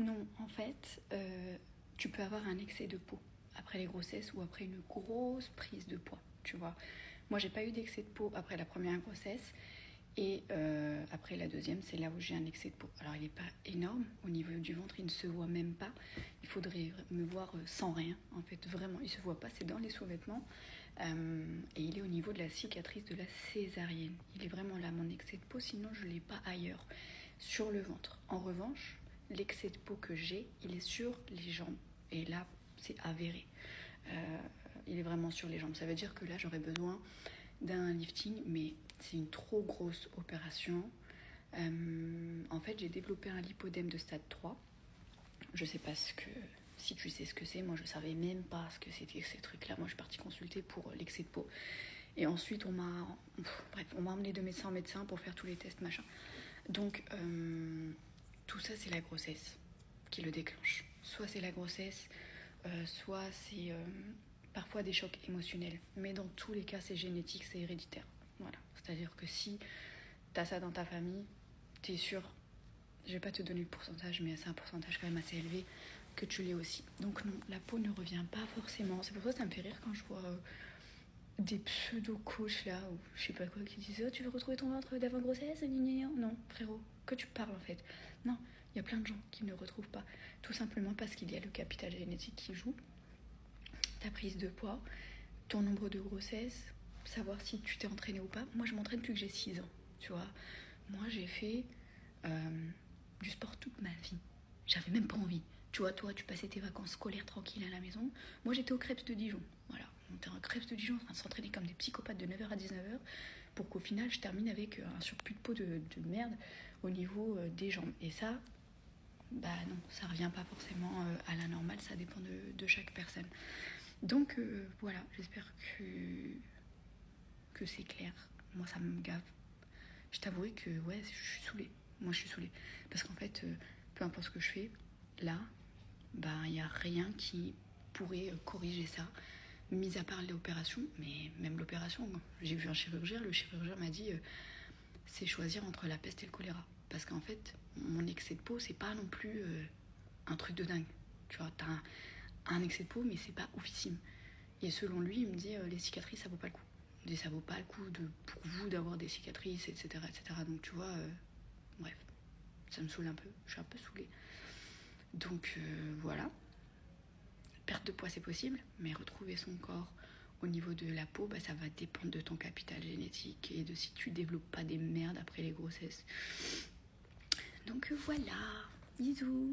Non, en fait, tu peux avoir un excès de peau après les grossesses ou après une grosse prise de poids, tu vois. Moi, j'ai pas eu d'excès de peau après la première grossesse et après la deuxième, c'est là où j'ai un excès de peau. Alors, il n'est pas énorme au niveau du ventre, il ne se voit même pas. Il faudrait me voir sans rien, en fait, vraiment, il se voit pas, c'est dans les sous-vêtements. Et il est au niveau de la cicatrice de la césarienne. Il est vraiment là, mon excès de peau, sinon je ne l'ai pas ailleurs, sur le ventre. En revanche, l'excès de peau que j'ai, il est sur les jambes. Et là, c'est avéré. Il est vraiment sur les jambes. Ça veut dire que là, j'aurais besoin d'un lifting, mais c'est une trop grosse opération. En fait, j'ai développé un lipodème de stade 3. Je sais pas si tu sais ce que c'est. Moi, je savais même pas ce que c'était ces trucs-là. Moi, je suis partie consulter pour l'excès de peau. Et ensuite, on m'a emmené de médecin en médecin pour faire tous les tests, machin. Donc, tout ça, c'est la grossesse qui le déclenche. Soit c'est la grossesse, soit c'est parfois des chocs émotionnels. Mais dans tous les cas, c'est génétique, c'est héréditaire. Voilà. C'est-à-dire que si t'as ça dans ta famille, t'es sûr, je vais pas te donner le pourcentage, mais c'est un pourcentage quand même assez élevé, que tu l'aies aussi. Donc non, la peau ne revient pas forcément. C'est pour ça que ça me fait rire quand je vois des pseudo-coachs là, ou je sais pas quoi, qui disent oh, tu veux retrouver ton ventre d'avant-grossesse? Non, frérot, que tu parles en fait. Non, il y a plein de gens qui ne retrouvent pas. Tout simplement parce qu'il y a le capital génétique qui joue, ta prise de poids, ton nombre de grossesses, savoir si tu t'es entraîné ou pas. Moi, je m'entraîne depuis que j'ai 6 ans, tu vois. Moi, j'ai fait du sport toute ma vie. J'avais même pas envie. Tu vois, toi, tu passais tes vacances scolaires tranquilles à la maison. Moi, j'étais au Crêpes de Dijon. Voilà. On était en Crêpes de Dijon en train de s'entraîner comme des psychopathes de 9h à 19h pour qu'au final, je termine avec un surplus de peau de merde au niveau des jambes. Et ça, bah non, ça revient pas forcément à la normale. Ça dépend de chaque personne. Donc, voilà, j'espère que c'est clair. Moi, ça me gave. Je t'avouerai que, ouais, je suis saoulée. Moi, je suis saoulée. Parce qu'en fait, peu importe ce que je fais, là, bah, il n'y a rien qui pourrait corriger ça, mis à part l'opération. Mais même l'opération, j'ai vu un chirurgien, le chirurgien m'a dit c'est choisir entre la peste et le choléra. Parce qu'en fait, mon excès de peau, c'est pas non plus un truc de dingue. Tu vois, t'as un excès de peau, mais c'est pas oufissime. Et selon lui, il me dit les cicatrices, ça vaut pas le coup. Il me dit ça vaut pas le coup pour vous d'avoir des cicatrices, etc. etc. Donc tu vois, bref, ça me saoule un peu. Je suis un peu saoulée. Donc voilà. Perte de poids, c'est possible, mais retrouver son corps au niveau de la peau, bah, ça va dépendre de ton capital génétique et de si tu développes pas des merdes après les grossesses. Donc voilà, bisous.